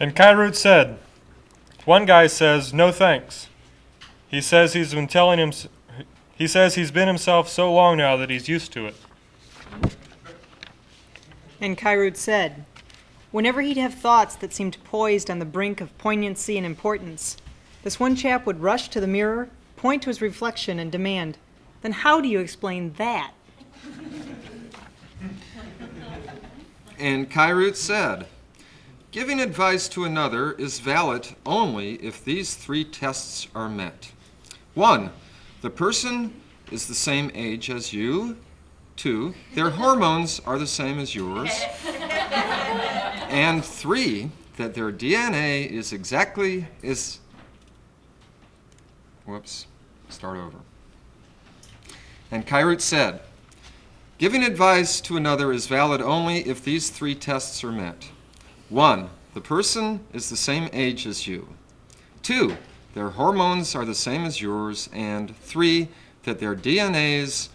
And Kairut said, one guy says, no thanks. He says he's been himself so long now that he's used to it. And Kairut said, whenever he'd have thoughts that seemed poised on the brink of poignancy and importance, this one chap would rush to the mirror, point to his reflection, and demand, then how do you explain that? And Kairut said, giving advice to another is valid only if these three tests are met. 1, the person is the same age as you. 2, their hormones are the same as yours. And 3, that their DNA is start over. And Kairut said, giving advice to another is valid only if these three tests are met. 1, the person is the same age as you. 2, their hormones are the same as yours. And 3, that their DNA's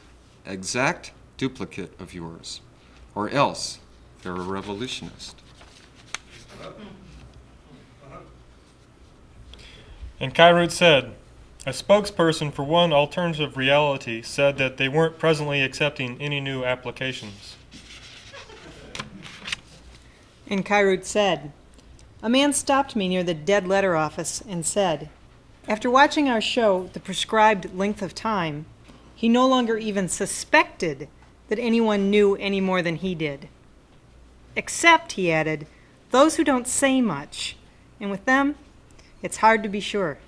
exact duplicate of yours, or else they're a revolutionist. And Kairut said, a spokesperson for one alternative reality said that they weren't presently accepting any new applications. And Kairut said, a man stopped me near the dead letter office and said, after watching our show the prescribed length of time, he no longer even suspected that anyone knew any more than he did. Except, he added, those who don't say much, and with them, it's hard to be sure.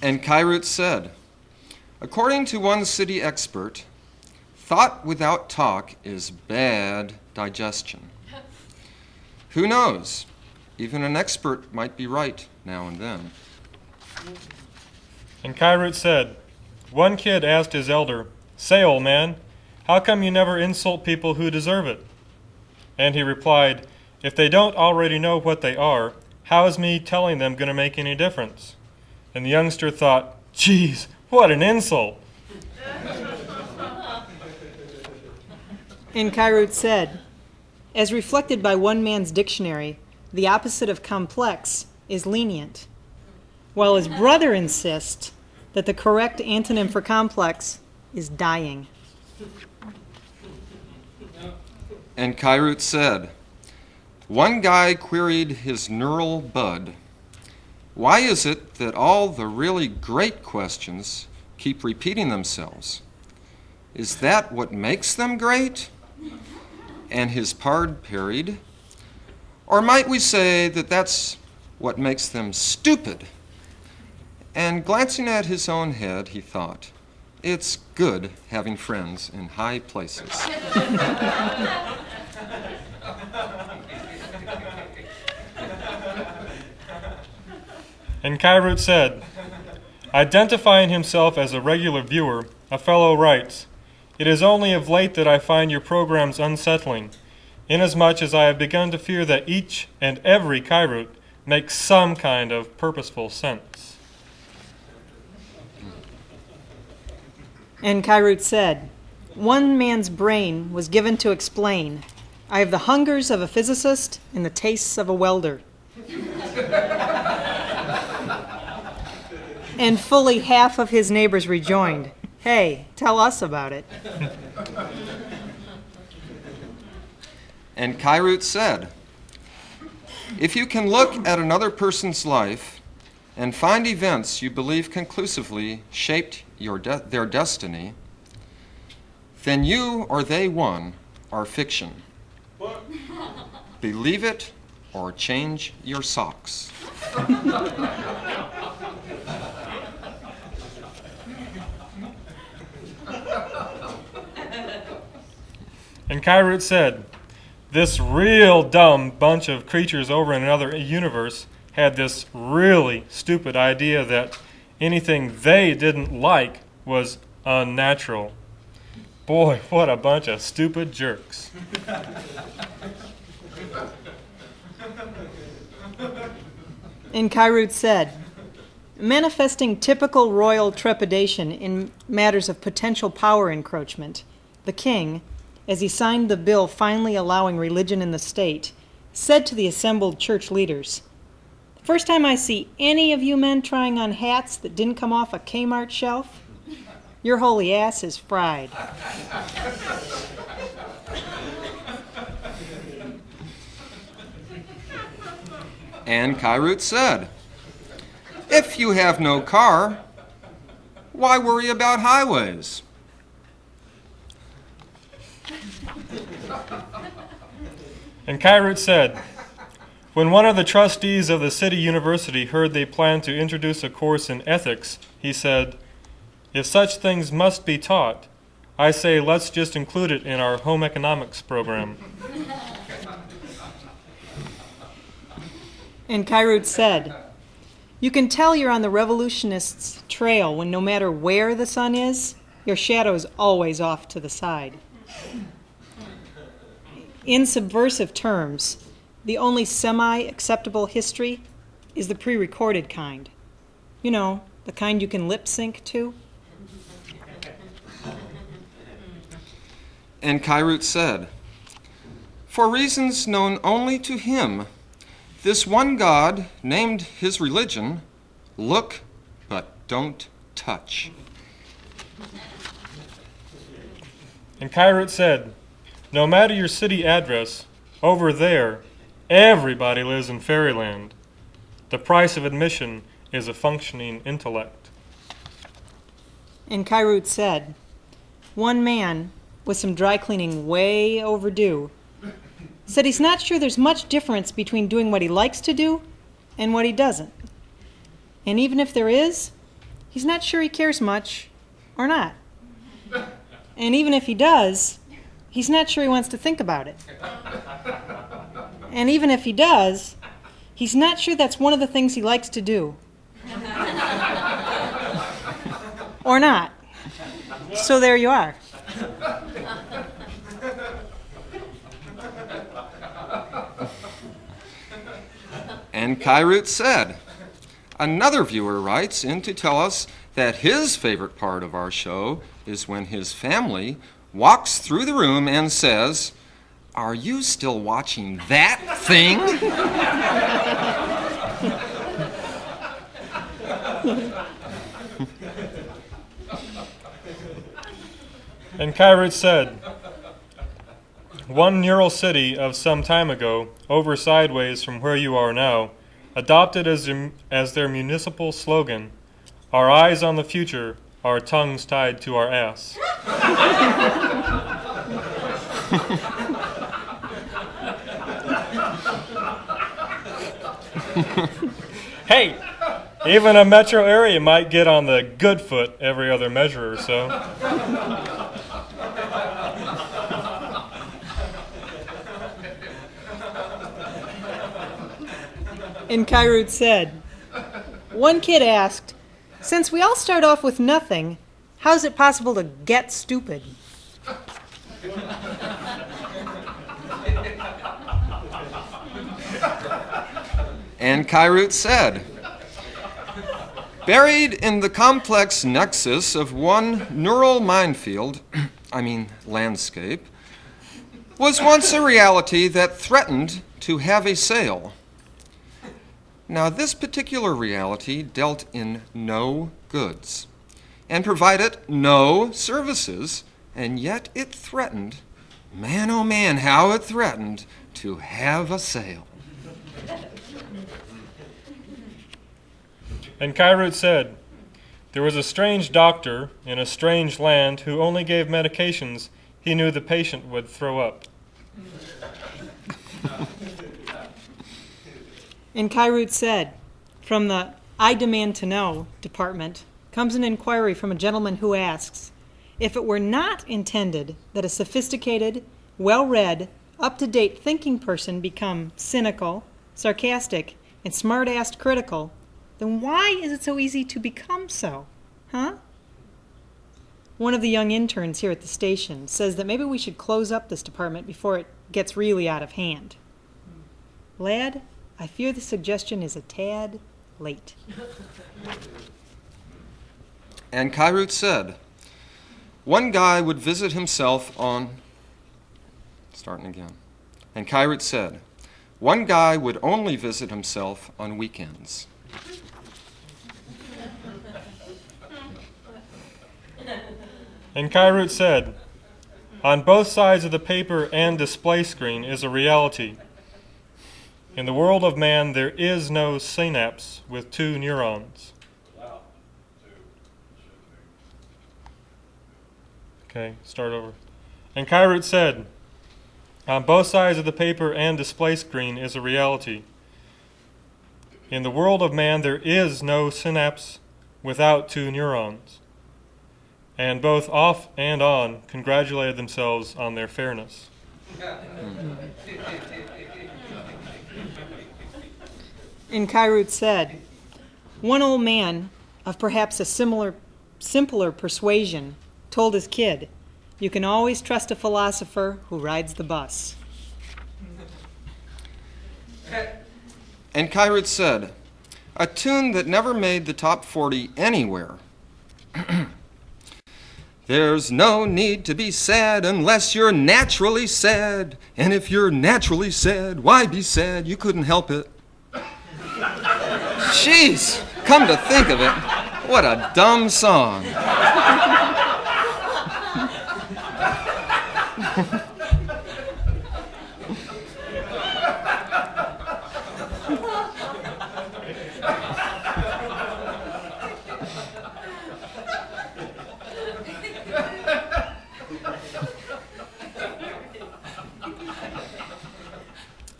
And Kairut said, according to one city expert, thought without talk is bad digestion. Who knows? Even an expert might be right now and then. And Kairut said, one kid asked his elder, say, old man, how come you never insult people who deserve it? And he replied, if they don't already know what they are, how is me telling them going to make any difference? And the youngster thought, geez, what an insult. And Kairut said, as reflected by one man's dictionary, the opposite of complex is lenient, while his brother insists that the correct antonym for complex is dying. And Kairut said, one guy queried his neural bud, why is it that all the really great questions keep repeating themselves? Is that what makes them great? And his pard parried, or might we say that that's what makes them stupid? And glancing at his own head, he thought, it's good having friends in high places. And Kairut said, identifying himself as a regular viewer, a fellow writes, it is only of late that I find your programs unsettling, inasmuch as I have begun to fear that each and every Kairut makes some kind of purposeful sense. And Kairut said, one man's brain was given to explain, I have the hungers of a physicist and the tastes of a welder. And fully half of his neighbors rejoined, hey, tell us about it. And Kairut said, if you can look at another person's life and find events you believe conclusively shaped their destiny, then you or they one are fiction. Believe it or change your socks. And Kairut said, this real dumb bunch of creatures over in another universe had this really stupid idea that anything they didn't like was unnatural. Boy, what a bunch of stupid jerks. And Kairut said, manifesting typical royal trepidation in matters of potential power encroachment, the king, as he signed the bill finally allowing religion in the state, said to the assembled church leaders, "The first time I see any of you men trying on hats that didn't come off a Kmart shelf, your holy ass is fried." And Kairut said, "If you have no car, why worry about highways?" And Kairut said, "When one of the trustees of the city university heard they planned to introduce a course in ethics, he said, 'If such things must be taught, I say let's just include it in our home economics program.'" And Kairut said, "You can tell you're on the revolutionists' trail when no matter where the sun is, your shadow's always off to the side." In subversive terms, the only semi-acceptable history is the pre-recorded kind. You know, the kind you can lip sync to. And Kairut said, "For reasons known only to him, this one God named his religion, look but don't touch." And Kairut said, "No matter your city address, over there, everybody lives in fairyland. The price of admission is a functioning intellect." And Kairut said, "One man, with some dry cleaning way overdue, said he's not sure there's much difference between doing what he likes to do and what he doesn't. And even if there is, he's not sure he cares much or not. And even if he does, he's not sure he wants to think about it. And even if he does, he's not sure that's one of the things he likes to do. Or not. So there you are." And Kairut said, another viewer writes in to tell us that his favorite part of our show is when his family walks through the room and says, "Are you still watching that thing?" And Kairut said, "One neural city of some time ago, over sideways from where you are now, adopted as their municipal slogan, 'Our eyes on the future, our tongues tied to our ass.'" Hey, even a metro area might get on the good foot every other measure or so. And Kairut said, "One kid asked, 'Since we all start off with nothing, how is it possible to get stupid?'" And Kairut said, buried in the complex nexus of one neural minefield, landscape, was once a reality that threatened to have a sail. Now, this particular reality dealt in no goods and provided no services, and yet it threatened, man oh man, how it threatened to have a sail. And Kairut said, "There was a strange doctor in a strange land who only gave medications he knew the patient would throw up." And Kairut said, "From the I Demand to Know department comes an inquiry from a gentleman who asks, if it were not intended that a sophisticated, well-read, up-to-date thinking person become cynical, sarcastic, and smart-assed critical, then why is it so easy to become so? Huh?" One of the young interns here at the station says that maybe we should close up this department before it gets really out of hand. Lad, I fear the suggestion is a tad late. And Kairut said, one guy would visit himself on Starting again. And Kyrut said, one guy would only visit himself on weekends. And Kyrut said, on both sides of the paper and display screen is a reality. In the world of man, there is no synapse with two neurons. Okay, start over. And Kyrut said, on both sides of the paper and display screen is a reality. In the world of man, there is no synapse without two neurons. And both off and on congratulated themselves on their fairness. And Kyrut said, one old man of perhaps a simpler persuasion told his kid, you can always trust a philosopher who rides the bus. And Kyrut said, a tune that never made the top 40 anywhere. There's no need to be sad unless you're naturally sad. And if you're naturally sad, why be sad? You couldn't help it. Jeez, come to think of it, what a dumb song.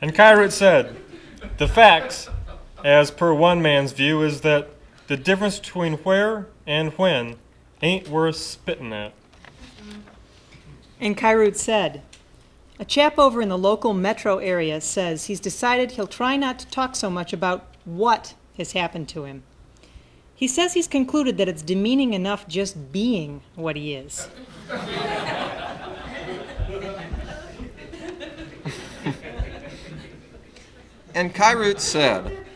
And Kyrut said, the facts, as per one man's view, is that the difference between where and when ain't worth spitting at. And Kyrut said, a chap over in the local metro area says he's decided he'll try not to talk so much about what has happened to him. He says he's concluded that it's demeaning enough just being what he is. And Kyrut said,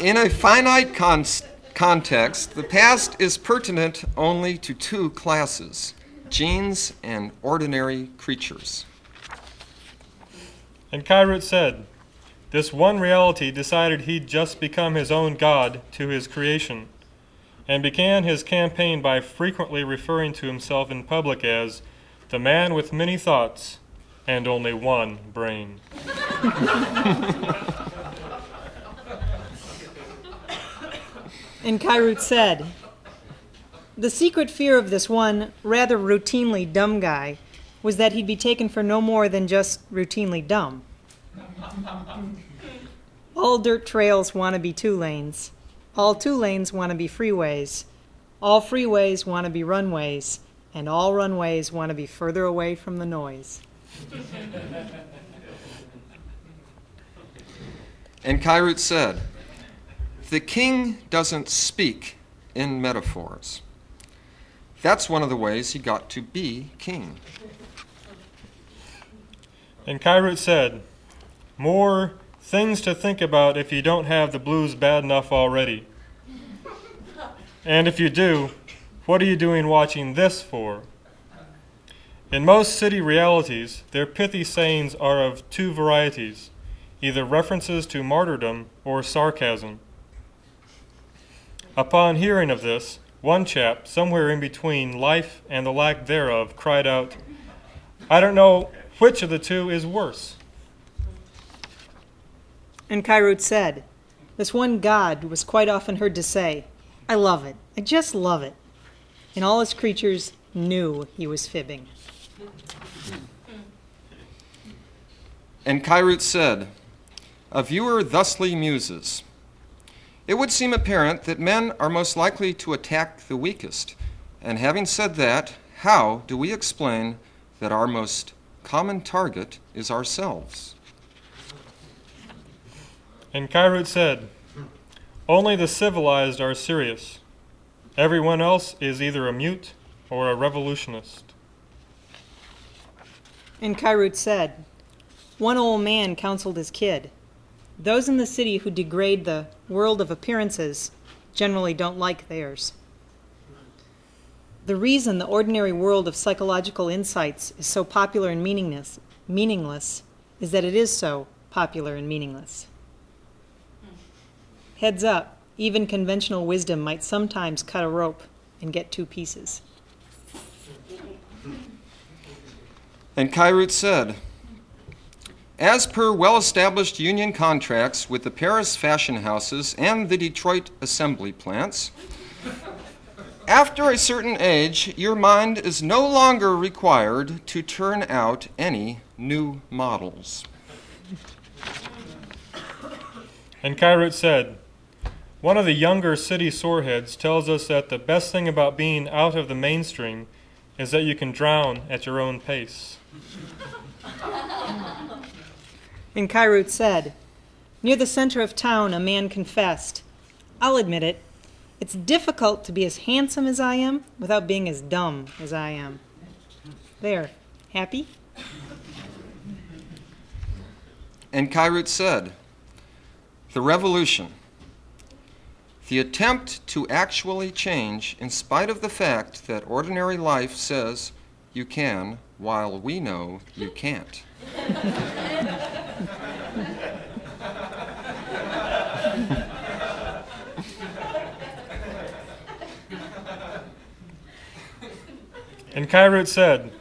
in a finite context, the past is pertinent only to two classes, genes and ordinary creatures. And Kyrut said, this one reality decided he'd just become his own God to his creation, and began his campaign by frequently referring to himself in public as the man with many thoughts and only one brain. And Kyrut said, the secret fear of this one rather routinely dumb guy was that he'd be taken for no more than just routinely dumb. All dirt trails want to be 2 lanes. All 2 lanes want to be freeways. All freeways want to be runways. And all runways want to be further away from the noise. And Kyrut said, the king doesn't speak in metaphors. That's one of the ways he got to be king. And Kyrut said, more things to think about if you don't have the blues bad enough already. And if you do, what are you doing watching this for? In most city realities, their pithy sayings are of 2 varieties, either references to martyrdom or sarcasm. Upon hearing of this, one chap, somewhere in between life and the lack thereof, cried out, I don't know which of the 2 is worse. And Kyrut said, this one God was quite often heard to say, I love it, I just love it. And all his creatures knew he was fibbing. And Kyrut said, a viewer thusly muses, it would seem apparent that men are most likely to attack the weakest. And having said that, how do we explain that our most common target is ourselves? And Kyrut said, only the civilized are serious. Everyone else is either a mute or a revolutionist. And Kyrut said, one old man counseled his kid, those in the city who degrade the world of appearances generally don't like theirs. The reason the ordinary world of psychological insights is so popular and meaningless is that it is so popular and meaningless. Heads up, even conventional wisdom might sometimes cut a rope and get two pieces. And Kyrut said, as per well-established union contracts with the Paris fashion houses and the Detroit assembly plants, after a certain age, your mind is no longer required to turn out any new models. And Kyrut said, one of the younger city soreheads tells us that the best thing about being out of the mainstream is that you can drown at your own pace. And Kyrut said, near the center of town, a man confessed, I'll admit it, it's difficult to be as handsome as I am without being as dumb as I am. There, happy? And Kyrut said, the revolution, the attempt to actually change in spite of the fact that ordinary life says you can while we know you can't. And Kyrut said,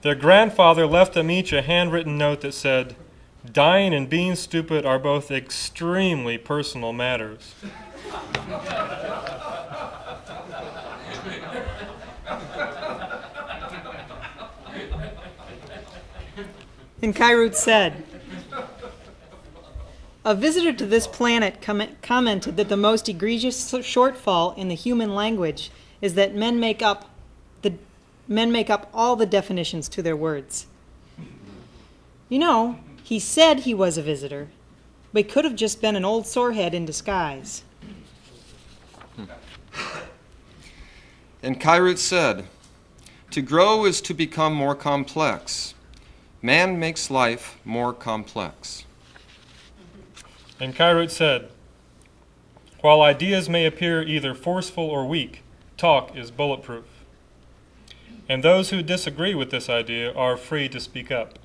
their grandfather left them each a handwritten note that said, dying and being stupid are both extremely personal matters. And Kyrut said, a visitor to this planet commented that the most egregious shortfall in the human language is that men make up all the definitions to their words. You know, he said he was a visitor, but he could have just been an old sorehead in disguise. And Kyrut said, to grow is to become more complex. Man makes life more complex. And Kyrut said, while ideas may appear either forceful or weak, talk is bulletproof. And those who disagree with this idea are free to speak up.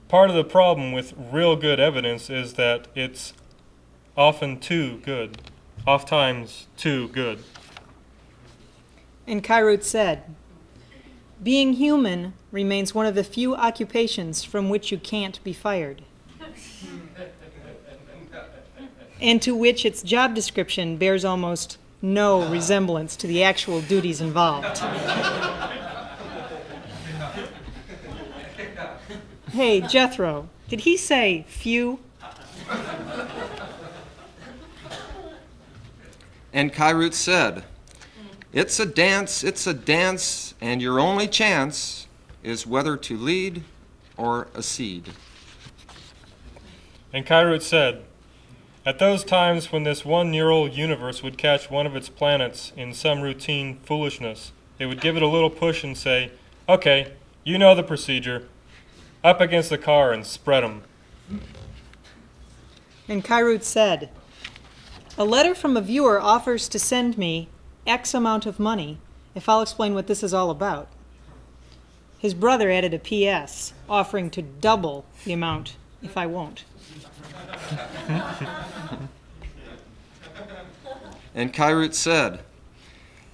Part of the problem with real good evidence is that it's often too good, oftentimes too good. And Kyrut said, being human remains one of the few occupations from which you can't be fired, and to which its job description bears almost no resemblance to the actual duties involved. Hey, Jethro, did he say few? And Kyrut said, it's a dance, and your only chance is whether to lead or accede. And Kyrut said, at those times when this one neural universe would catch one of its planets in some routine foolishness, it would give it a little push and say, okay, you know the procedure. Up against the car and spread 'em. And Kyrut said, a letter from a viewer offers to send me X amount of money if I'll explain what this is all about. His brother added a P.S. offering to double the amount if I won't. And Kyrut said,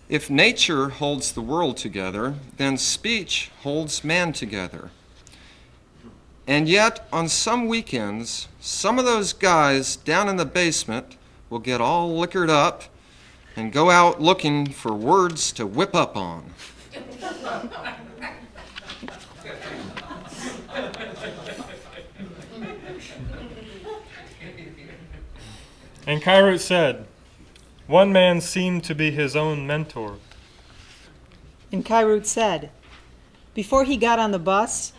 if nature holds the world together, then speech holds man together. And yet, on some weekends, some of those guys down in the basement will get all liquored up and go out looking for words to whip up on. And Kyrut said, one man seemed to be his own mentor. And Kyrut said, before he got on the bus,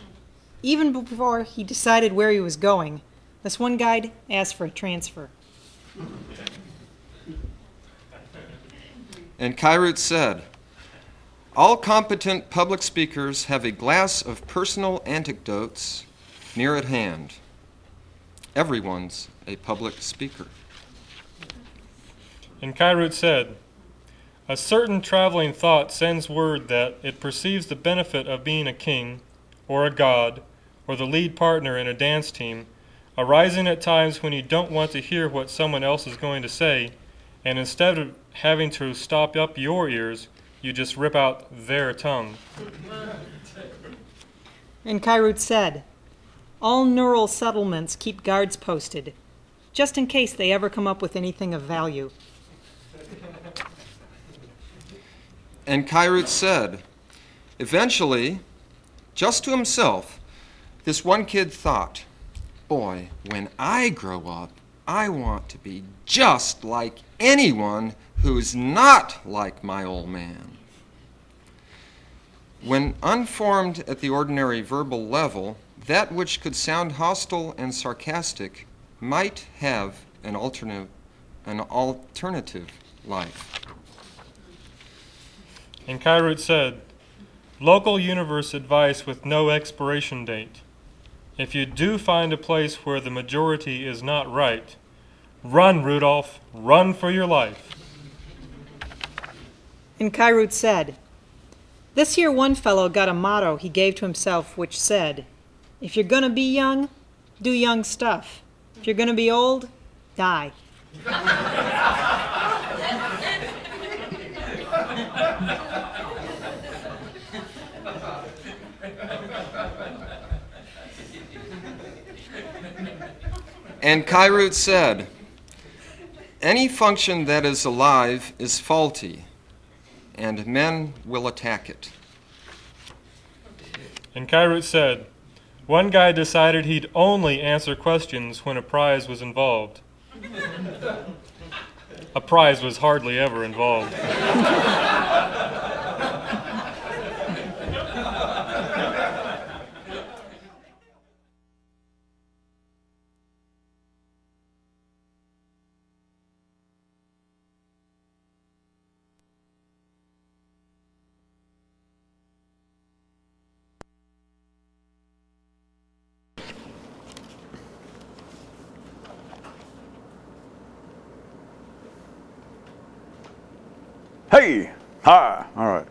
even before he decided where he was going, this one guy asked for a transfer. And Kyrut said, all competent public speakers have a glass of personal anecdotes near at hand. Everyone's a public speaker. And Kyrut said, A certain traveling thought sends word that it perceives the benefit of being a king, or a god, or the lead partner in a dance team, arising at times when you don't want to hear what someone else is going to say, and instead of having to stop up your ears, you just rip out their tongue. And Kairut said, all neural settlements keep guards posted, just in case they ever come up with anything of value. And Kairut said, eventually, just to himself, this one kid thought, boy, when I grow up, I want to be just like anyone who's not like my old man. When unformed at the ordinary verbal level, that which could sound hostile and sarcastic might have an alternative life. And Kairut said, local universe advice with no expiration date. If you do find a place where the majority is not right, run, Rudolph, run for your life. And Kairut said, this here one fellow got a motto he gave to himself which said, if you're gonna be young, do young stuff. If you're gonna be old, die. And Kairut said, any function that is alive is faulty, and men will attack it. And Kairut said, one guy decided he'd only answer questions when a prize was involved. A prize was hardly ever involved. Hey! Hi! All right.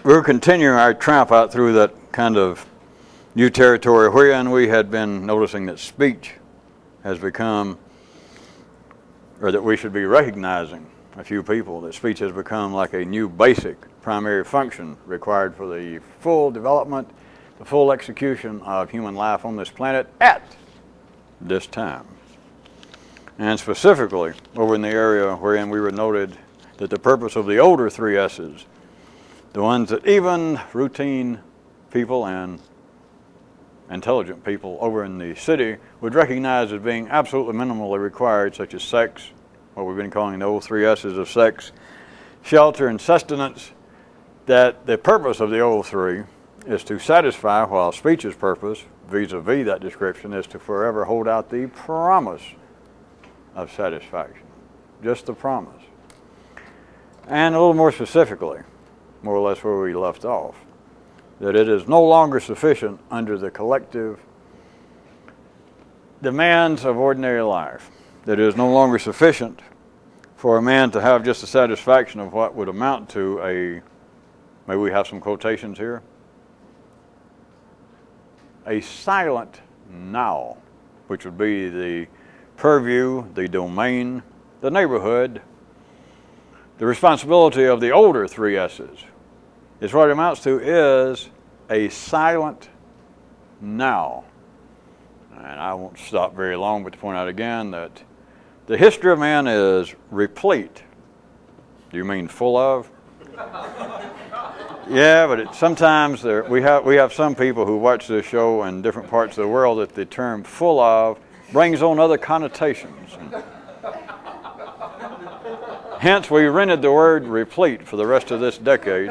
We're continuing our tramp out through that kind of new territory wherein we had been noticing that speech has become, or that we should be recognizing, a few people, that speech has become like a new basic primary function required for the full development, the full execution of human life on this planet at this time. And specifically, over in the area wherein we were noted that the purpose of the older three S's, the ones that even routine people and intelligent people over in the city would recognize as being absolutely minimally required, such as sex, what we've been calling the old three S's of sex, shelter, and sustenance, that the purpose of the old three is to satisfy, while speech's purpose, vis-a-vis that description, is to forever hold out the promise of satisfaction. Just the promise. And a little more specifically, more or less where we left off, that it is no longer sufficient under the collective demands of ordinary life, that it is no longer sufficient for a man to have just the satisfaction of what would amount to a, maybe we have some quotations here, a silent now, which would be the purview, the domain, the neighborhood, the responsibility of the older three S's. Is what it amounts to is a silent now. And I won't stop very long, but to point out again that the history of man is replete. Do you mean full of? Yeah, but sometimes we have some people who watch this show in different parts of the world that the term full of brings on other connotations. Hence, we rented the word replete for the rest of this decade.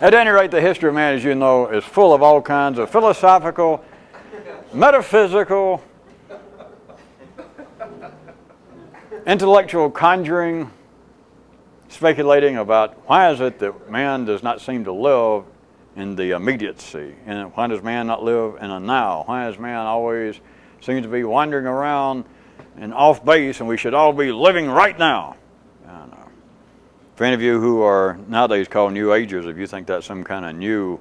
At any rate, the history of man, as you know, is full of all kinds of philosophical, metaphysical, intellectual conjuring, speculating about why is it that man does not seem to live in the immediacy, and why does man not live in a now? Why does man always seem to be wandering around and off base, and we should all be living right now? I don't know. For any of you who are nowadays called New Agers, if you think that's some kind of new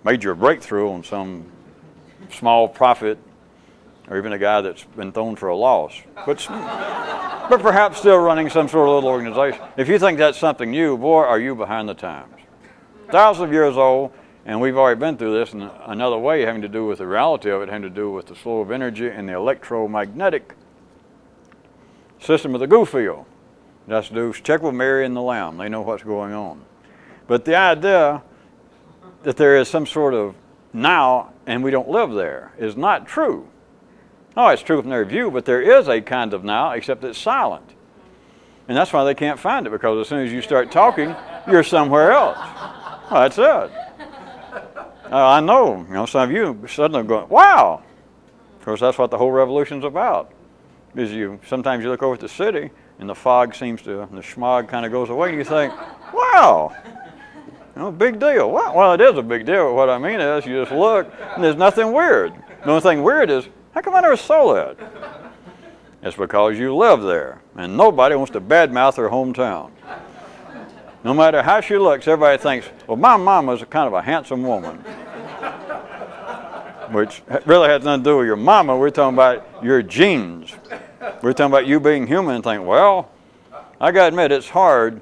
major breakthrough on some small prophet, or even a guy that's been thrown for a loss, but perhaps still running some sort of little organization. If you think that's something new, boy, are you behind the times. Thousands of years old, and we've already been through this in another way, having to do with the reality of it, having to do with the flow of energy and the electromagnetic system of the goo field. That's to do, check with Mary and the Lamb. They know what's going on. But the idea that there is some sort of now and we don't live there is not true. Oh, it's true from their view, but there is a kind of now, except it's silent. And that's why they can't find it, because as soon as you start talking, you're somewhere else. Well, that's it. I know, some of you suddenly go, wow. Of course, that's what the whole revolution's about. Is sometimes you look over at the city, and the fog the smog kind of goes away, and you think, wow, big deal. Well, it is a big deal. What I mean is, you just look, and there's nothing weird. The only thing weird is, how come I never saw that? It's because you live there, and nobody wants to badmouth their hometown. No matter how she looks, everybody thinks, well, my mama's kind of a handsome woman. Which really has nothing to do with your mama. We're talking about your genes. We're talking about you being human and think, well, I got to admit, it's hard,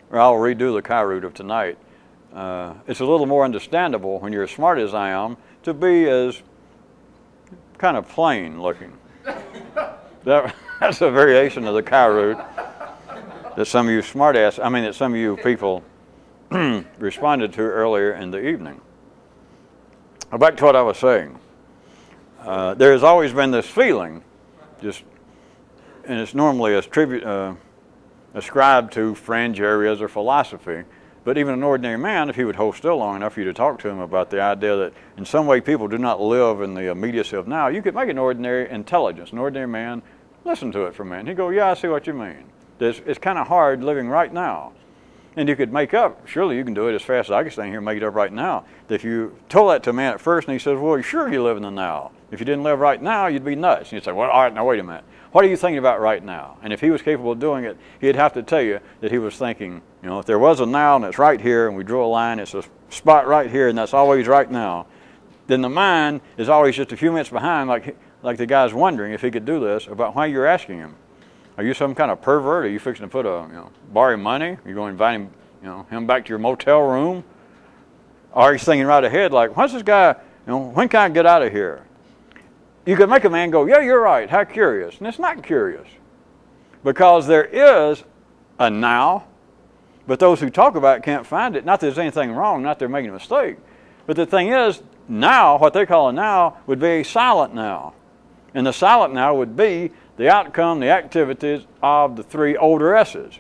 or I'll redo the Chi root of tonight. It's a little more understandable when you're as smart as I am to be as kind of plain looking. That's a variation of the Chi root that some of you that some of you people responded to earlier in the evening. Back to what I was saying. There has always been this feeling, and it's normally ascribed to fringe areas or philosophy, but even an ordinary man, if he would hold still long enough for you to talk to him about the idea that in some way people do not live in the immediacy of now, you could make an ordinary intelligence, an ordinary man, listen to it for a minute. He'd go, yeah, I see what you mean. It's kind of hard living right now. And you could make up, surely you can do it as fast as I can stand here and make it up right now. If you told that to a man at first and he says, well, sure you live in the now. If you didn't live right now, you'd be nuts. And you'd say, well, all right, now wait a minute. What are you thinking about right now? And if he was capable of doing it, he'd have to tell you that he was thinking, if there was a now and it's right here and we drew a line, it's a spot right here and that's always right now, then the mind is always just a few minutes behind, like the guy's wondering if he could do this about why you're asking him. Are you some kind of pervert? Are you fixing to borrow money? Are you going to invite him, him back to your motel room? Or he's thinking right ahead like, what's this guy, when can I get out of here? You could make a man go, yeah, you're right, how curious. And it's not curious. Because there is a now, but those who talk about it can't find it. Not that there's anything wrong, not that they're making a mistake. But the thing is, now, what they call a now, would be a silent now. And the silent now would be the outcome, the activities of the three older S's.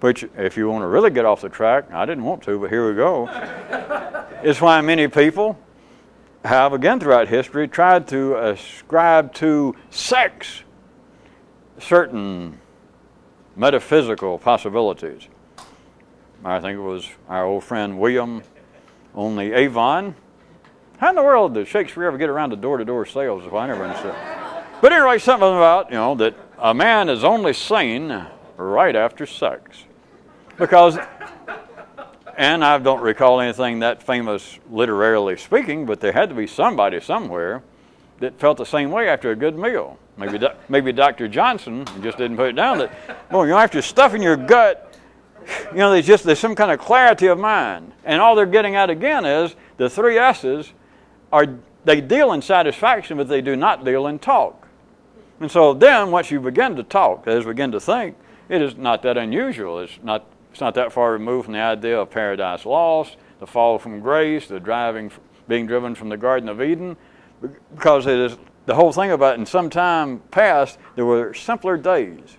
Which, if you want to really get off the track, I didn't want to, but here we go. It's why many people have, again throughout history, tried to ascribe to sex certain metaphysical possibilities. I think it was our old friend William on the Avon. How in the world did Shakespeare ever get around to door-to-door sales? If I never understood. But anyway, something about, that a man is only sane right after sex. Because, and I don't recall anything that famous literarily speaking, but there had to be somebody somewhere that felt the same way after a good meal. Maybe Dr. Johnson just didn't put it down that, after stuffing your gut, there's some kind of clarity of mind. And all they're getting at again is the three S's they deal in satisfaction, but they do not deal in talk. And so then once you begin to talk, as begin to think, it is not that unusual. It's not that far removed from the idea of paradise lost, the fall from grace, the being driven from the Garden of Eden, because it is the whole thing about in some time past, there were simpler days.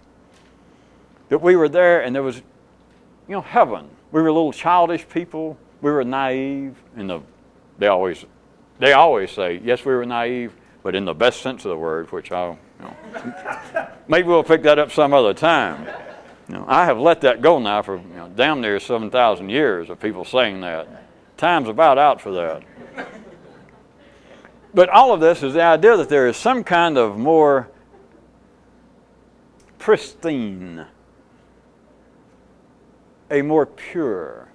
That we were there and there was, heaven. We were little childish people. We were naive. They always say, yes, we were naive, but in the best sense of the word, which maybe we'll pick that up some other time. I have let that go now for damn near 7,000 years of people saying that. Time's about out for that. But all of this is the idea that there is some kind of more pristine, a more pure.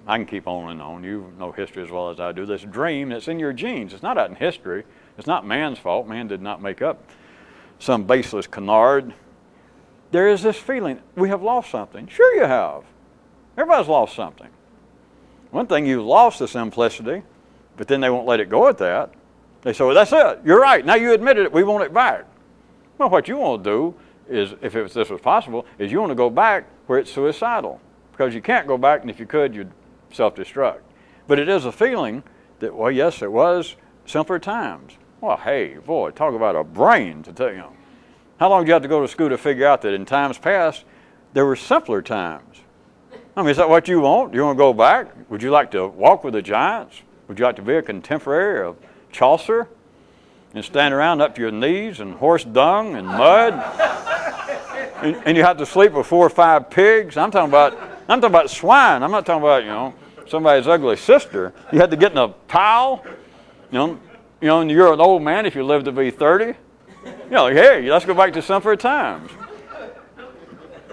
I can keep on and on. You know history as well as I do. This dream that's in your genes. It's not out in history. It's not man's fault. Man did not make up some baseless canard. There is this feeling, we have lost something. Sure you have. Everybody's lost something. One thing, you've lost the simplicity, but then they won't let it go at that. They say, well, that's it. You're right. Now you admitted it. We want it back. Well, what you want to do is, if this was possible, is you want to go back where it's suicidal. Because you can't go back, and if you could, you'd self-destruct. But it is a feeling that, well, yes, it was simpler times. Well, hey, boy, talk about a brain to tell you. How long did you have to go to school to figure out that in times past, there were simpler times? I mean, is that what you want? Do you want to go back? Would you like to walk with the giants? Would you like to be a contemporary of Chaucer and stand around up to your knees in horse dung and mud? and you have to sleep with 4 or 5 pigs? I'm talking about swine. I'm not talking about, somebody's ugly sister. You had to get in a pile, and you're an old man if you live to be 30. Hey, let's go back to simpler times.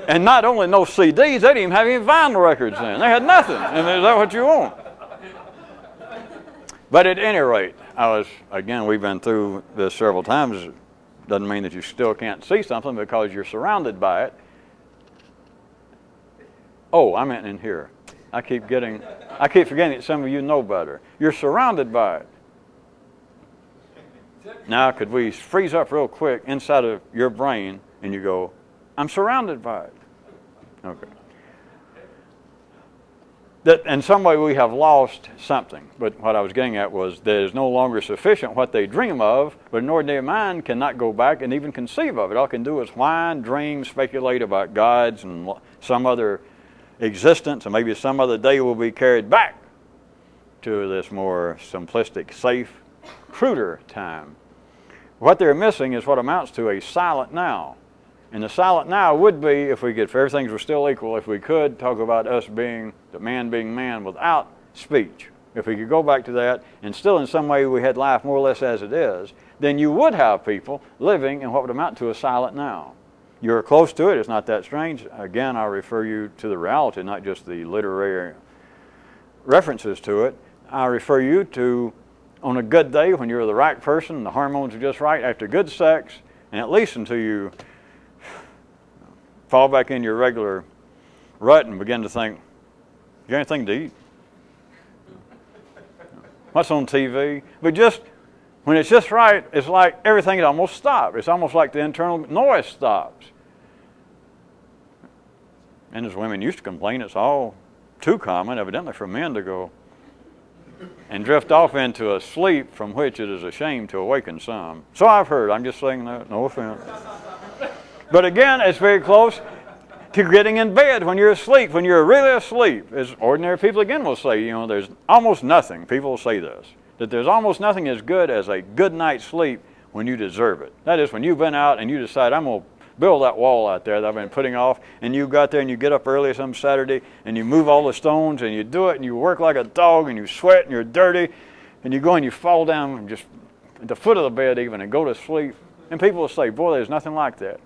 And not only no CDs, they didn't even have any vinyl records then. They had nothing. And is that what you want? But at any rate, we've been through this several times. Doesn't mean that you still can't see something because you're surrounded by it. Oh, I meant in here. I keep forgetting that some of you know better. You're surrounded by it. Now, could we freeze up real quick inside of your brain and you go, I'm surrounded by it. Okay. That in some way we have lost something. But what I was getting at was that it is no longer sufficient what they dream of, but an ordinary mind cannot go back and even conceive of it. All it can do is whine, dream, speculate about gods and some other existence, and maybe some other day will be carried back to this more simplistic, safe, cruder time. What they're missing is what amounts to a silent now. And the silent now would be, if everything were still equal, if we could talk about the man being man without speech. If we could go back to that, and still in some way we had life more or less as it is, then you would have people living in what would amount to a silent now. You're close to it. It's not that strange. Again, I refer you to the reality, not just the literary references to it. I refer you to, on a good day, when you're the right person, the hormones are just right, after good sex, and at least until you fall back in your regular rut and begin to think, you got anything to eat? What's on TV? But just, when it's just right, it's like everything almost stopped. It's almost like the internal noise stops. And as women used to complain, it's all too common, evidently, for men to go and drift off into a sleep from which it is a shame to awaken some. So I've heard. I'm just saying that, no offense. But again, it's very close to getting in bed when you're asleep, when you're really asleep. As ordinary people again will say, there's almost nothing, people will say this, that there's almost nothing as good as a good night's sleep when you deserve it. That is, when you've been out and you decide, I'm going to build that wall out there that I've been putting off, and you got there and you get up early some Saturday and you move all the stones and you do it and you work like a dog and you sweat and you're dirty and you go and you fall down and just at the foot of the bed even and go to sleep. And people will say, boy, there's nothing like that.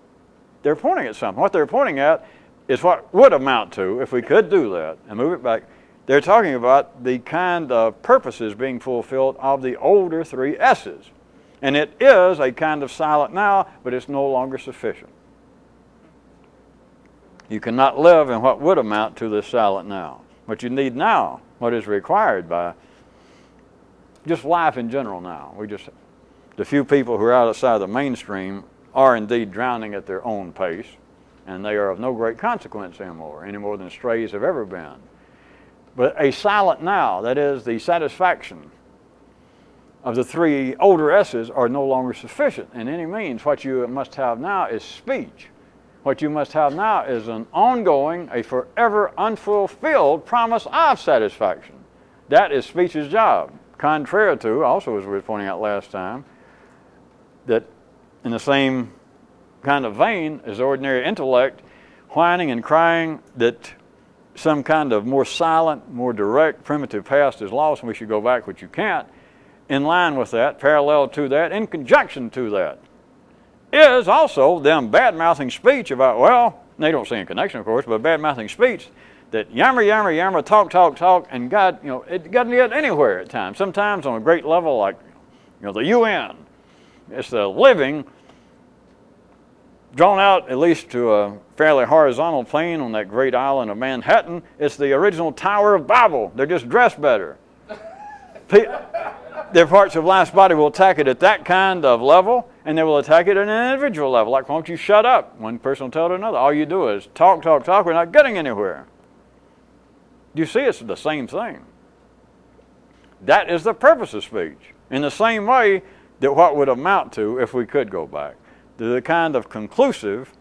They're pointing at something. What they're pointing at is what would amount to, if we could do that and move it back, they're talking about the kind of purposes being fulfilled of the older 3 S's. And it is a kind of silent now, but it's no longer sufficient. You cannot live in what would amount to the silent now. What you need now, what is required by just life in general now. The few people who are outside the mainstream are indeed drowning at their own pace, and they are of no great consequence anymore, any more than strays have ever been. But a silent now, that is the satisfaction of the 3 older S's, are no longer sufficient in any means. What you must have now is speech. What you must have now is an ongoing, a forever unfulfilled promise of satisfaction. That is speech's job. Contrary to, also as we were pointing out last time, that in the same kind of vein as ordinary intellect, whining and crying that some kind of more silent, more direct, primitive past is lost and we should go back, which you can't. In line with that, parallel to that, in conjunction to that, is also them bad-mouthing speech about, well, they don't say in connection, of course, but bad-mouthing speech that yammer, yammer, yammer, talk, talk, talk, and God, it doesn't get anywhere at times. Sometimes on a great level like, the UN. It's the living drawn out at least to a fairly horizontal plane on that great island of Manhattan. It's the original Tower of Babel. They're just dressed better. Their parts of life's body will attack it at that kind of level, and they will attack it at an individual level. Like, why don't you shut up? One person will tell to another. All you do is talk, talk, talk. We're not getting anywhere. You see, it's the same thing. That is the purpose of speech. In the same way that what would amount to, if we could go back, to the kind of conclusive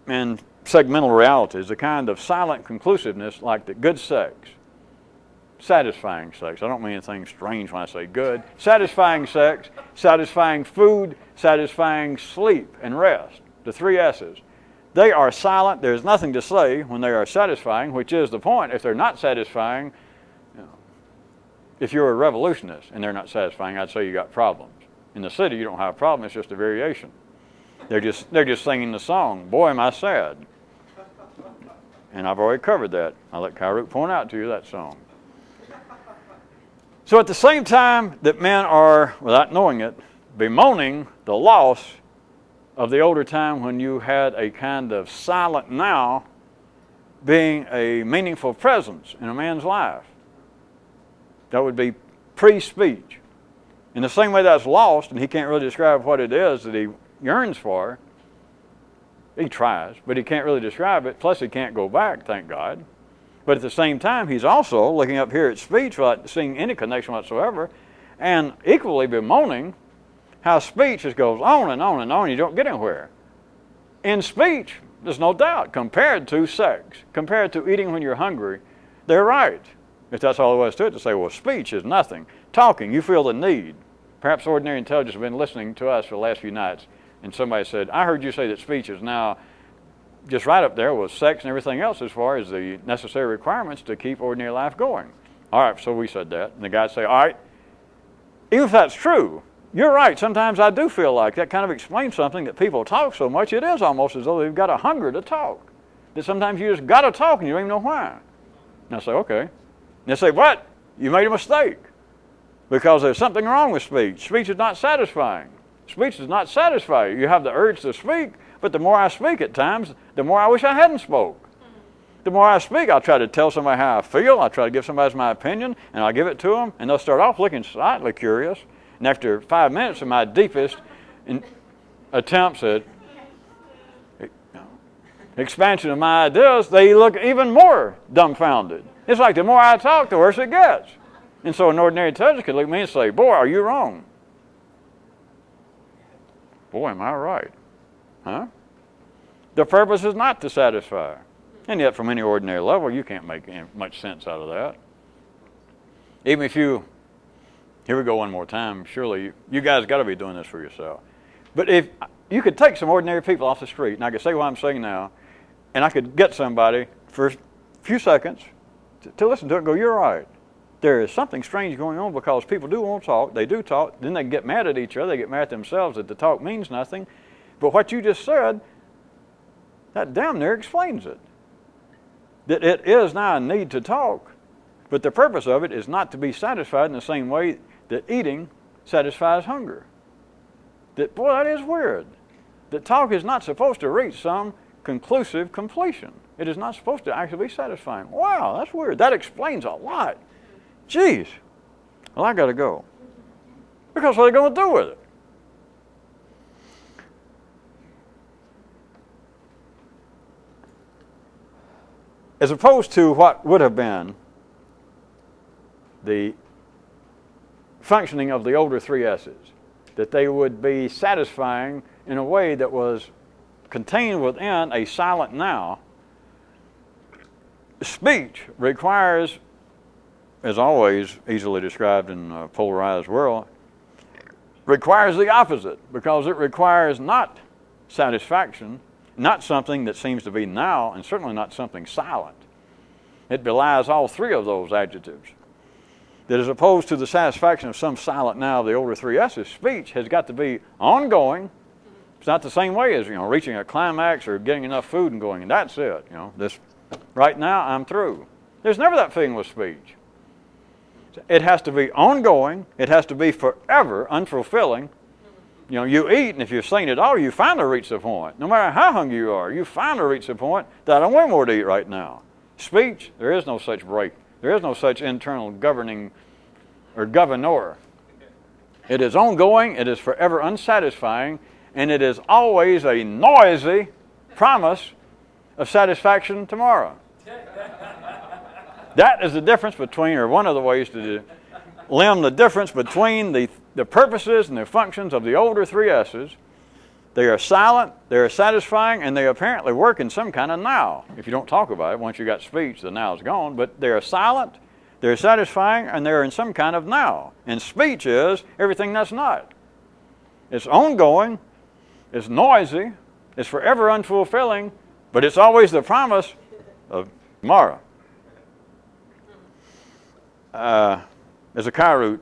and segmental realities, the kind of silent conclusiveness like the good sex, satisfying sex. I don't mean anything strange when I say good. Satisfying sex, satisfying food, satisfying sleep and rest. The 3 S's. They are silent. There's nothing to say when they are satisfying, which is the point. If they're not satisfying, if you're a revolutionist and they're not satisfying, I'd say you got problems. In the city, you don't have a problem. It's just a variation. They're just singing the song. Boy, am I sad. And I've already covered that. I'll let Kyrute point out to you that song. So at the same time that men are, without knowing it, bemoaning the loss of the older time when you had a kind of silent now being a meaningful presence in a man's life. That would be pre-speech. In the same way that's lost, and he can't really describe what it is that he yearns for. He tries, but he can't really describe it. Plus, he can't go back, thank God. But at the same time, he's also looking up here at speech without seeing any connection whatsoever, and equally bemoaning how speech just goes on and on and on, and you don't get anywhere. In speech, there's no doubt, compared to sex, compared to eating when you're hungry, they're right. If that's all there was to it, to say, well, speech is nothing. Talking, you feel the need. Perhaps ordinary intelligence has been listening to us for the last few nights, and somebody said, I heard you say that speech is now just right up there with sex and everything else as far as the necessary requirements to keep ordinary life going. All right, so we said that. And the guy said, all right, even if that's true, you're right. Sometimes I do feel like that kind of explains something that people talk so much, it is almost as though they've got a hunger to talk. That sometimes you just got to talk and you don't even know why. And I say, okay. And they say, what? You made a mistake. Because there's something wrong with speech. Speech is not satisfying. Speech does not satisfy you. You have the urge to speak, but the more I speak at times, the more I wish I hadn't spoke. The more I speak, I'll try to tell somebody how I feel. I'll try to give somebody my opinion, and I'll give it to them, and they'll start off looking slightly curious. And after 5 minutes of my deepest attempts at expansion of my ideas, they look even more dumbfounded. It's like the more I talk, the worse it gets. And so an ordinary intelligence could look at me and say, boy, are you wrong? Boy, am I right? Huh? The purpose is not to satisfy. And yet from any ordinary level, you can't make much sense out of that. Even if you, here we go one more time, surely you guys got to be doing this for yourself. But if you could take some ordinary people off the street, and I could say what I'm saying now, and I could get somebody for a few seconds to listen to it and go, you're right. There is something strange going on because people do want to talk. They do talk. Then they get mad at each other. They get mad at themselves that the talk means nothing. But what you just said, that damn near explains it. That it is now a need to talk, but the purpose of it is not to be satisfied in the same way that eating satisfies hunger. That, boy, that is weird. That talk is not supposed to reach some conclusive completion. It is not supposed to actually be satisfying. Wow, that's weird. That explains a lot. Geez. Well, I got to go. Because what are they going to do with it? As opposed to what would have been the functioning of the older 3 S's, that they would be satisfying in a way that was contained within a silent now. Speech requires, as always easily described in a polarized world, requires the opposite, because it requires not satisfaction, not something that seems to be now, and certainly not something silent. It belies all 3 of those adjectives. that as opposed to the satisfaction of some silent now of the older three S's, speech has got to be ongoing. It's not the same way as, reaching a climax or getting enough food and going, and that's it. This right now I'm through. There's never that feeling with speech. It has to be ongoing. It has to be forever unfulfilling. You eat, and if you've seen it all, you finally reach the point. No matter how hungry you are, you finally reach the point that I don't want more to eat right now. Speech, there is no such break. There is no such internal governing or governor. It is ongoing. It is forever unsatisfying. And it is always a noisy promise of satisfaction tomorrow. That is the difference between, or one of the ways to limn the difference between the purposes and the functions of the older three S's. They are silent, they are satisfying, and they apparently work in some kind of now. If you don't talk about it, once you got speech, the now is gone. But they are silent, they're satisfying, and they're in some kind of now. And speech is everything that's not. It's ongoing, it's noisy, it's forever unfulfilling, but it's always the promise of tomorrow. As a Kairut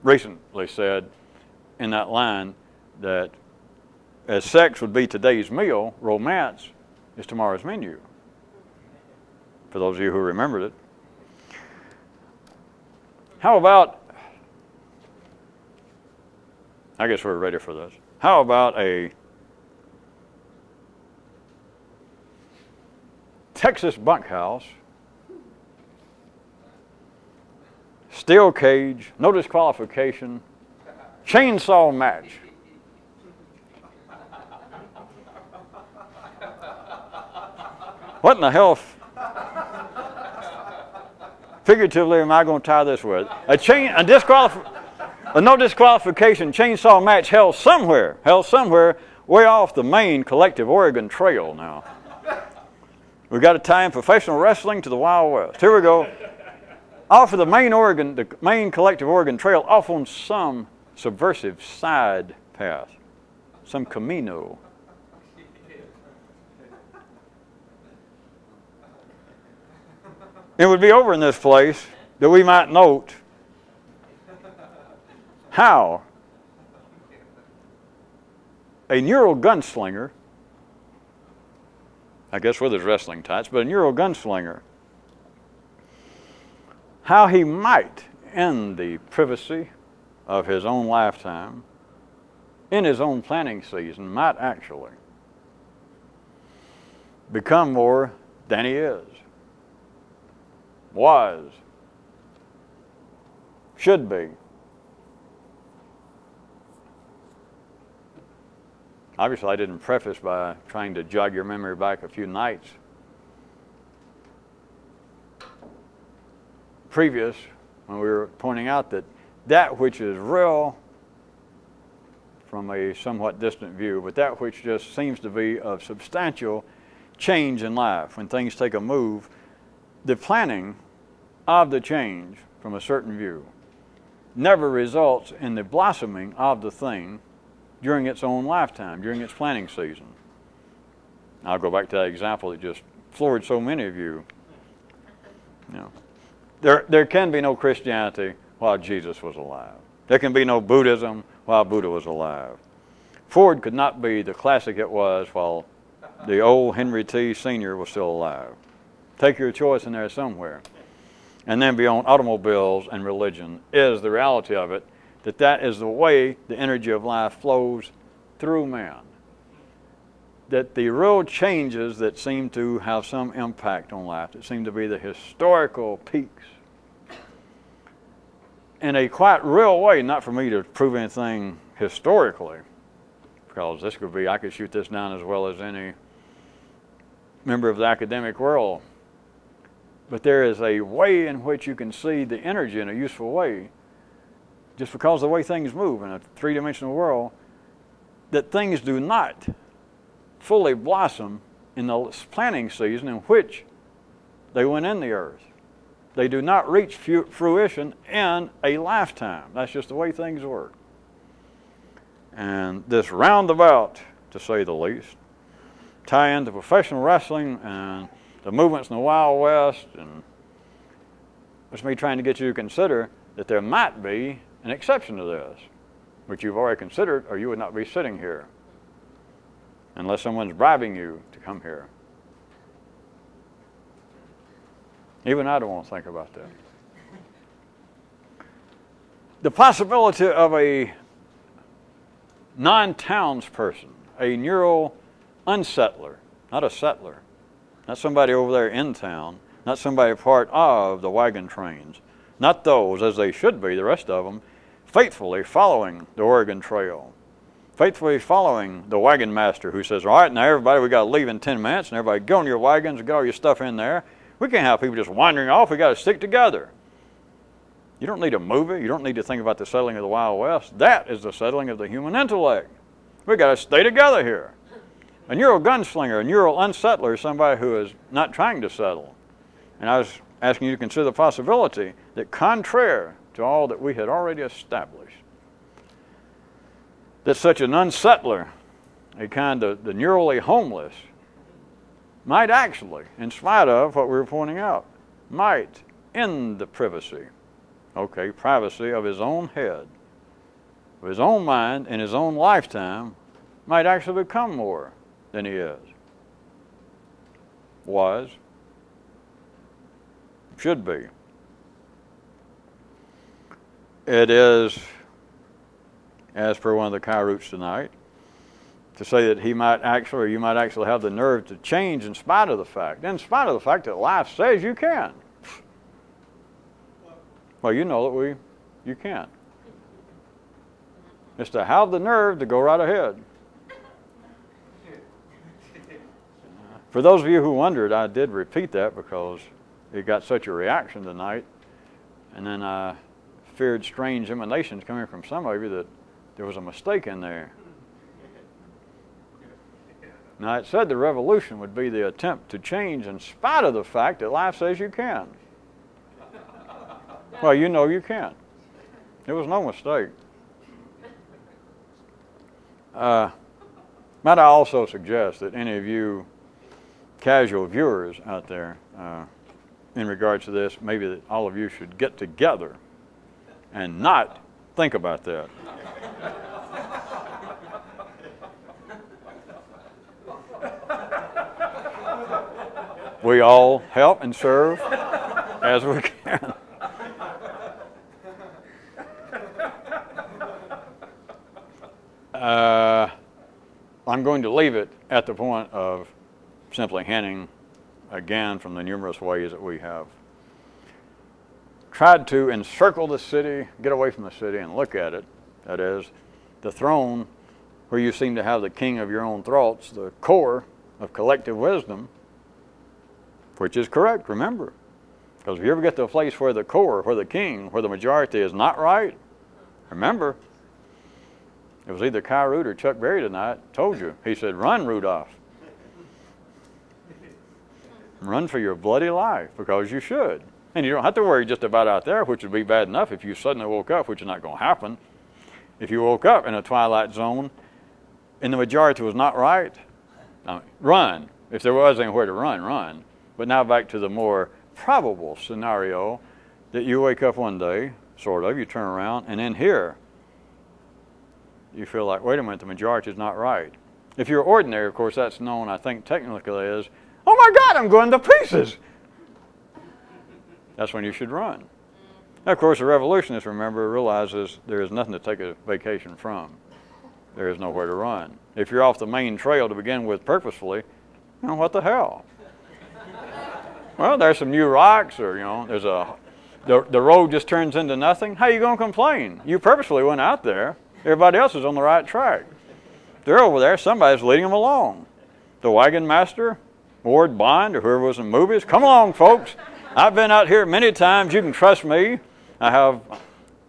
recently said in that line that as sex would be today's meal, romance is tomorrow's menu. For those of you who remembered it. How about, I guess we're ready for this. How about a Texas bunkhouse, steel cage, no disqualification, chainsaw match? What in the hell, figuratively, am I going to tie this with? A no disqualification chainsaw match held somewhere way off the main collective Oregon Trail now. We've got to tie in professional wrestling to the Wild West. Here we go. Off of the main collective Oregon Trail, off on some subversive side path, some Camino. It would be over in this place that we might note how a neural gunslinger, I guess with his wrestling tights, but a neural gunslinger, how he might, in the privacy of his own lifetime, in his own planning season, might actually become more than he is, was, should be. Obviously, I didn't preface by trying to jog your memory back a few nights previous, when we were pointing out that which is real from a somewhat distant view, but that which just seems to be of substantial change in life, when things take a move, the planning of the change from a certain view never results in the blossoming of the thing during its own lifetime, during its planning season. I'll go back to that example that just floored so many of you. There can be no Christianity while Jesus was alive. There can be no Buddhism while Buddha was alive. Ford could not be the classic it was while the old Henry T. Sr. was still alive. Take your choice in there somewhere. And then beyond automobiles and religion is the reality of it, that is the way the energy of life flows through man. That the real changes that seem to have some impact on life, that seem to be the historical peaks, in a quite real way, not for me to prove anything historically, because this could be, I could shoot this down as well as any member of the academic world, but there is a way in which you can see the energy in a useful way, just because of the way things move in a three-dimensional world, that things do not fully blossom in the planning season in which they went in the earth. They do not reach fruition in a lifetime. That's just the way things work. And this roundabout, to say the least, tie into professional wrestling and the movements in the Wild West and It's me trying to get you to consider that there might be an exception to this, which you've already considered, or you would not be sitting here, unless someone's bribing you to come here. Even I don't want to think about that. The possibility of a non-townsperson, a neural unsettler, not a settler, not somebody over there in town, not somebody part of the wagon trains, not those, as they should be, the rest of them, faithfully following the Oregon Trail, faithfully following the wagon master who says, all right, now everybody, we got to leave in 10 minutes, and everybody go on your wagons and get all your stuff in there. We can't have people just wandering off. We got to stick together. You don't need a movie. You don't need to think about the settling of the Wild West. That is the settling of the human intellect. We got to stay together here. A neural gunslinger, a neural unsettler is somebody who is not trying to settle. And I was asking you to consider the possibility that contrary to all that we had already established, that such an unsettler, a kind of the neurally homeless, might actually, in spite of what we were pointing out, might, in the privacy of his own head, of his own mind, in his own lifetime, might actually become more than he is, was, should be. It is, as per one of the Kairouts tonight, to say that he might actually, or you might actually have the nerve to change in spite of the fact that life says you can. Well, you know that you can't. It's to have the nerve to go right ahead. For those of you who wondered, I did repeat that because it got such a reaction tonight, and then I feared strange emanations coming from some of you that there was a mistake in there. Now, it said the revolution would be the attempt to change in spite of the fact that life says you can. Well, you know you can't. There was no mistake. Might I also suggest that any of you casual viewers out there, in regards to this, maybe that all of you should get together and not think about that. We all help and serve as we can. I'm going to leave it at the point of simply hinting again from the numerous ways that we have tried to encircle the city, get away from the city and look at it. That is, the throne where you seem to have the king of your own thoughts, the core of collective wisdom, which is correct, remember. Because if you ever get to a place where the core, where the king, where the majority is not right, remember, it was either Kai Root or Chuck Berry tonight, told you. He said, run, Rudolph. Run for your bloody life, because you should. And you don't have to worry just about out there, which would be bad enough if you suddenly woke up, which is not going to happen. If you woke up in a twilight zone and the majority was not right, run. If there was anywhere to run, run. But now back to the more probable scenario that you wake up one day, sort of, you turn around, and in here, you feel like, wait a minute, the majority is not right. If you're ordinary, of course, that's known, I think, technically as, oh my God, I'm going to pieces. That's when you should run. Now, of course, the revolutionist, remember, realizes there is nothing to take a vacation from. There is nowhere to run. If you're off the main trail to begin with purposefully, what the hell? Well, there's some new rocks, or, there's the road just turns into nothing. How are you going to complain? You purposefully went out there. Everybody else is on the right track. They're over there. Somebody's leading them along. The wagon master, Ward Bond, or whoever was in movies. Come along, folks. I've been out here many times. You can trust me. I'm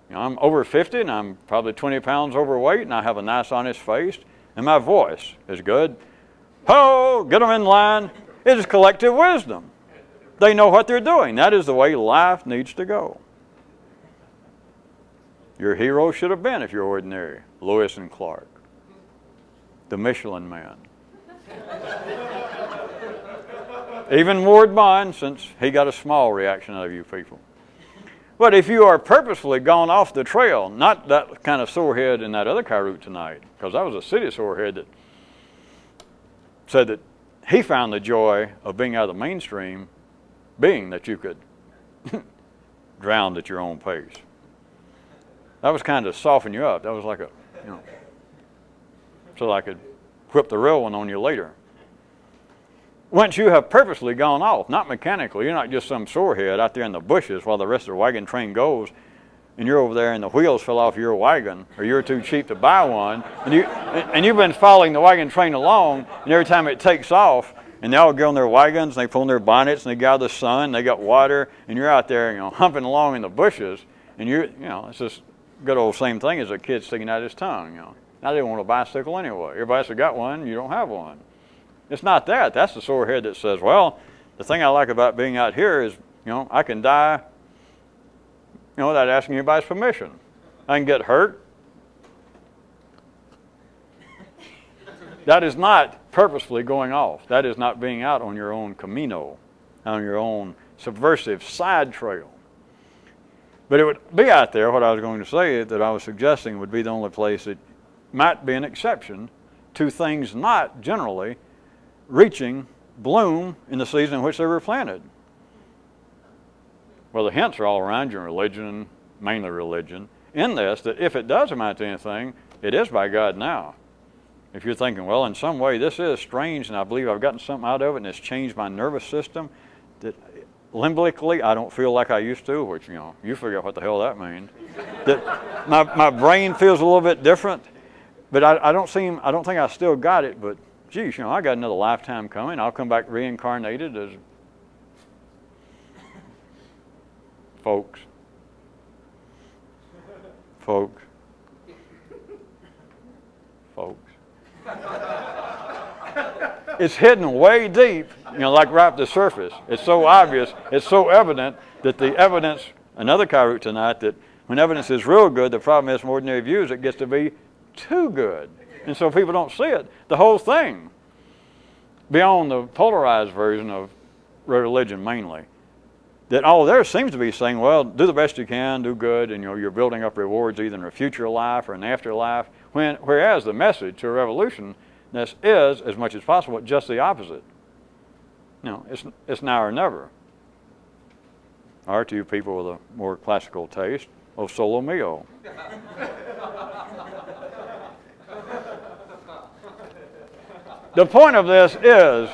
over 50, and I'm probably 20 pounds overweight, and I have a nice, honest face, and my voice is good. Ho! Get them in line. It is collective wisdom. They know what they're doing. That is the way life needs to go. Your hero should have been, if you're ordinary, Lewis and Clark, the Michelin Man. Even Ward Bond, since he got a small reaction out of you people. But if you are purposefully gone off the trail, not that kind of sorehead in that other Kairut tonight, because that was a city sorehead that said that he found the joy of being out of the mainstream, being that you could drown at your own pace. That was kind of soften you up. That was like a, so I could whip the real one on you later. Once you have purposely gone off, not mechanically, you're not just some sorehead out there in the bushes while the rest of the wagon train goes, and you're over there and the wheels fell off your wagon, or you're too cheap to buy one, and you've been following the wagon train along, and every time it takes off, and they all get on their wagons, and they put on their bonnets, and they get out of the sun, and they got water, and you're out there, humping along in the bushes, and it's just good old same thing as a kid sticking out his tongue, Now they want a bicycle anyway. Everybody else has got one, you don't have one. It's not that. That's the sorehead that says, well, the thing I like about being out here is, I can die, without asking anybody's permission. I can get hurt. That is not purposefully going off. That is not being out on your own camino, on your own subversive side trail. But it would be out there, what I was going to say, that I was suggesting would be the only place that might be an exception to things not generally reaching bloom in the season in which they were planted. Well, the hints are all around you in religion, mainly religion, in this, that if it does amount to anything, it is by God now. If you're thinking, well, in some way this is strange and I believe I've gotten something out of it and it's changed my nervous system, that limbically I don't feel like I used to, which, you figure out what the hell that means. That my brain feels a little bit different, but I don't think I still got it, but geez, I got another lifetime coming. I'll come back reincarnated as folks. It's hidden way deep, like right at the surface. It's so obvious, it's so evident that the evidence, another Kairut tonight, that when evidence is real good, the problem is from ordinary views, it gets to be too good. And so people don't see it. The whole thing, beyond the polarized version of religion mainly, that all there seems to be saying, well, do the best you can, do good, and you're building up rewards either in a future life or an afterlife, whereas the message to a revolution is, as much as possible, just the opposite. It's now or never. Or to you people with a more classical taste, o solo mio. The point of this is,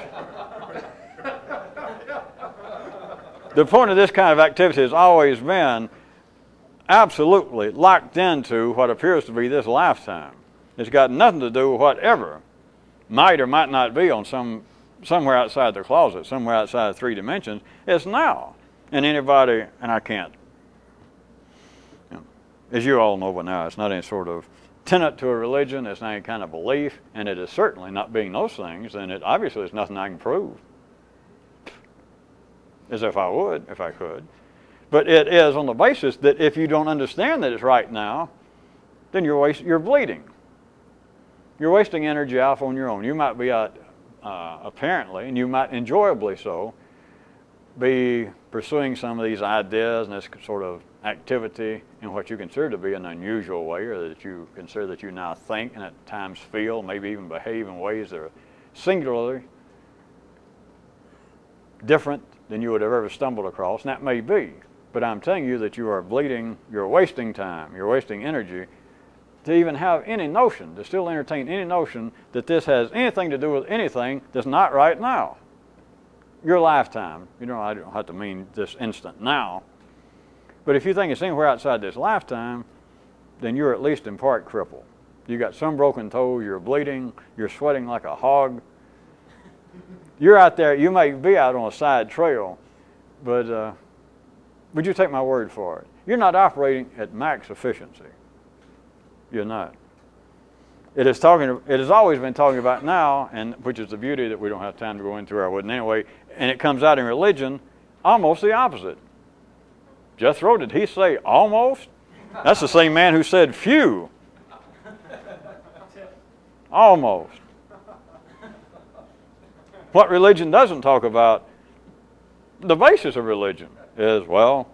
the point of this kind of activity has always been absolutely locked into what appears to be this lifetime. It's got nothing to do with whatever might or might not be on somewhere outside the closet, somewhere outside 3 dimensions. It's now. And anybody, and I can't, as you all know by now, it's not any sort of tenet to a religion, it's not any kind of belief, and it is certainly not being those things, and it obviously is nothing I can prove. As if I would, if I could. But it is on the basis that if you don't understand that it's right now, then you're bleeding. You're wasting energy off on your own. You might be out, apparently, and you might enjoyably so, be pursuing some of these ideas and this sort of activity in what you consider to be an unusual way, or that you consider that you now think and at times feel, maybe even behave in ways that are singularly different than you would have ever stumbled across, and that may be. But I'm telling you that you are bleeding, you're wasting time, you're wasting energy to even have any notion, to still entertain any notion that this has anything to do with anything that's not right now. Your lifetime, I don't have to mean this instant now, but if you think it's anywhere outside this lifetime, then you're at least in part crippled. You got some broken toes, you're bleeding, you're sweating like a hog. You're out there, you may be out on a side trail, but would you take my word for it? You're not operating at max efficiency. You're not. It has always been talking about now, and which is the beauty that we don't have time to go into, or I wouldn't anyway, and it comes out in religion almost the opposite. Jethro, did he say almost? That's the same man who said few. Almost. What religion doesn't talk about, the basis of religion is, well,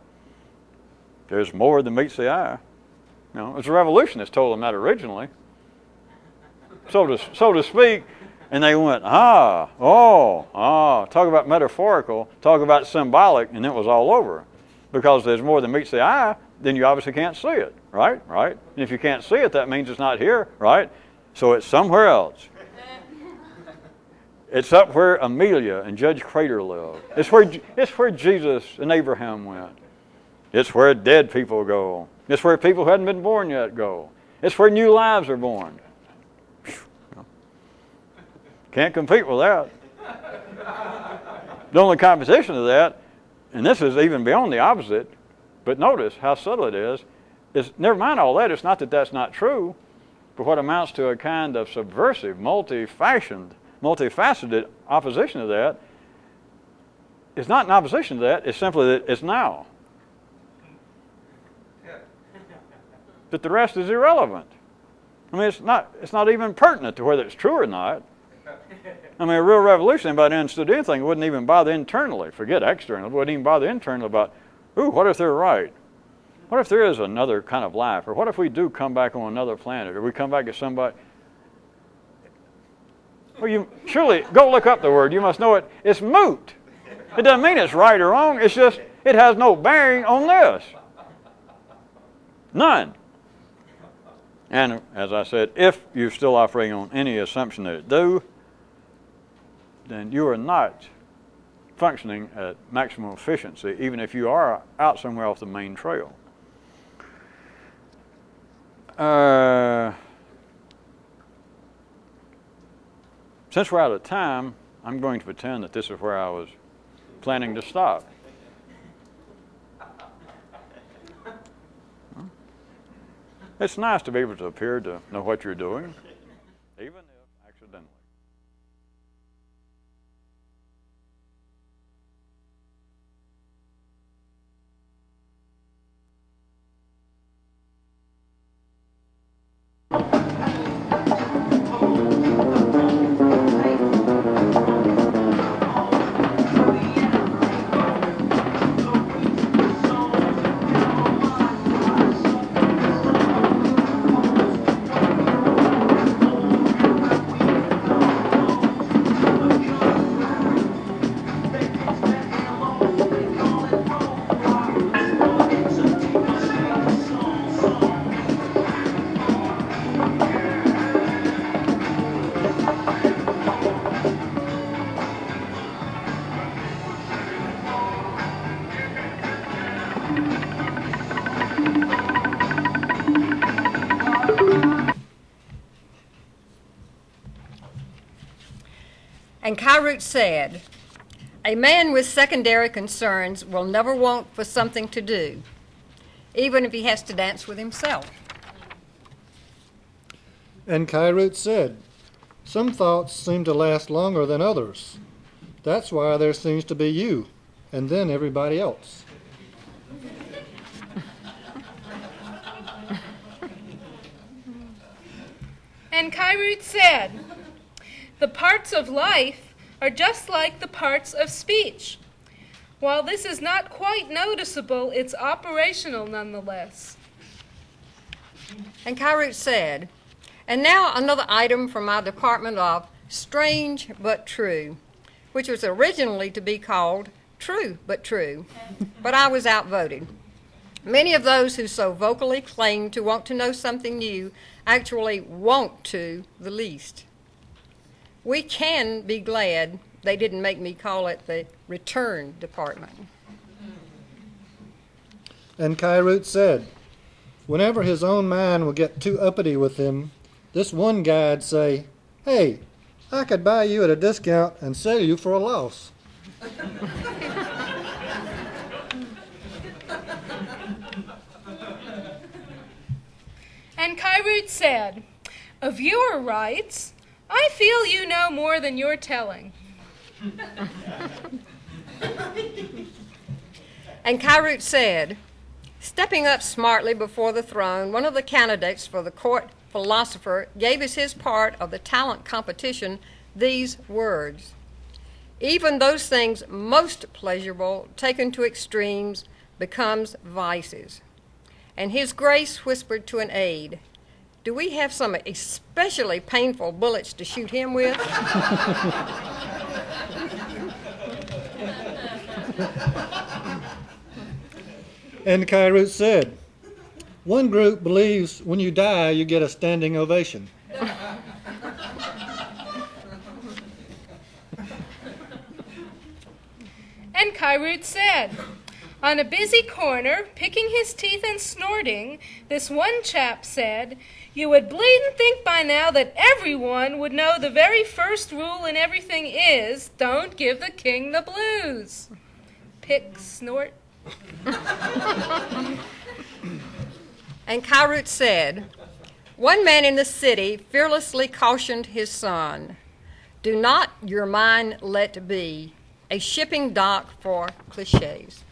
There's more than meets the eye. You know, it's a revolutionists told them that originally, so to speak, and they went, talk about metaphorical, talk about symbolic, and it was all over. Because there's more than meets the eye, then you obviously can't see it, right? Right? And if you can't see it, that means it's not here, right? So it's somewhere else. It's up where Amelia and Judge Crater live. It's where Jesus and Abraham went. It's where dead people go. It's where people who hadn't been born yet go. It's where new lives are born. Can't compete with that. The only competition to that, and this is even beyond the opposite, but notice how subtle it is never mind all that, it's not that that's not true, but what amounts to a kind of subversive, multifaceted opposition to that is not an opposition to that, it's simply that it's now. That the rest is irrelevant. I mean, it's not even pertinent to whether it's true or not. I mean, a real revolution, anybody understood anything, wouldn't even bother internally. Forget external, wouldn't even bother internally about, what if they're right? What if there is another kind of life? Or what if we do come back on another planet? Or we come back as somebody? Well, you surely, go look up the word. You must know it. It's moot. It doesn't mean it's right or wrong. It's just, it has no bearing on this. None. And as I said, if you're still operating on any assumption that it do, then you are not functioning at maximum efficiency, even if you are out somewhere off the main trail. Since we're out of time, I'm going to pretend that this is where I was planning to stop. It's nice to be able to appear to know what you're doing, even if accidentally. And Kyrut said, "A man with secondary concerns will never want for something to do, even if he has to dance with himself." And Kyrut said, "Some thoughts seem to last longer than others. That's why there seems to be you, and then everybody else." And Kyrut said, "The parts of life are just like the parts of speech. While this is not quite noticeable, it's operational nonetheless." And Kyrut said, "And now another item from my department of Strange but True, which was originally to be called True but True, but I was outvoted. Many of those who so vocally claim to want to know something new actually want to the least. We can be glad they didn't make me call it the Return Department." And Kyrut said, whenever his own mind would get too uppity with him, this one guy'd say, "Hey, I could buy you at a discount and sell you for a loss." And Kyrut said, "A viewer writes, 'I feel you know more than you're telling.'" And Kyrut said, stepping up smartly before the throne, one of the candidates for the court philosopher gave as his part of the talent competition these words: "Even those things most pleasurable, taken to extremes, becomes vices. and his grace whispered to an aide, "Do we have some especially painful bullets to shoot him with?" And Kairoot said, one group believes when you die, you get a standing ovation. And Kairoot said, on a busy corner, picking his teeth and snorting, this one chap said, "You would bleed and think by now that everyone would know the very first rule in everything is, don't give the king the blues." Pick, snort. And Kairoot said, one man in the city fearlessly cautioned his son, "Do not your mind let be a shipping dock for cliches."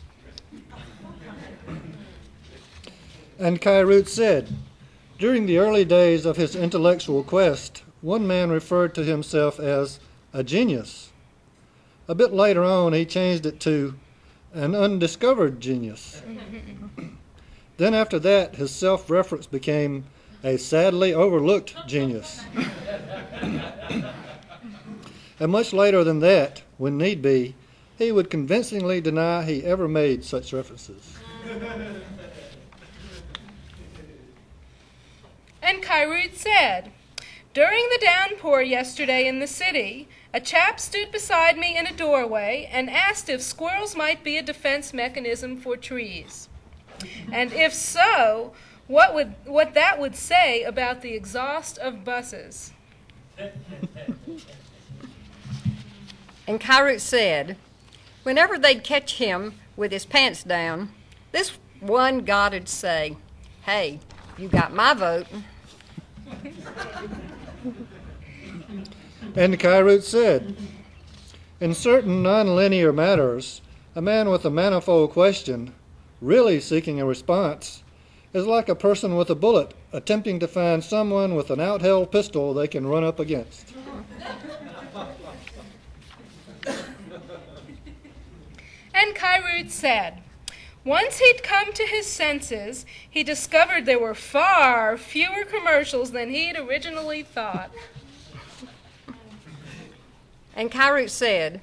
And Kairoot said, during the early days of his intellectual quest, one man referred to himself as a genius. A bit later on, he changed it to an undiscovered genius. Then after that, his self-reference became a sadly overlooked genius. And much later than that, when need be, he would convincingly deny he ever made such references. And Kairoot said, during the downpour yesterday in the city, a chap stood beside me in a doorway and asked if squirrels might be a defense mechanism for trees. And if so, what that would say about the exhaust of buses. And Kairoot said, whenever they'd catch him with his pants down, this one god'd say, "Hey, you got my vote." And Kairoot said, in certain nonlinear matters, a man with a manifold question, really seeking a response, is like a person with a bullet attempting to find someone with an outheld pistol they can run up against. And Kairoot said, once he'd come to his senses, he discovered there were far fewer commercials than he'd originally thought. And Kairoot said,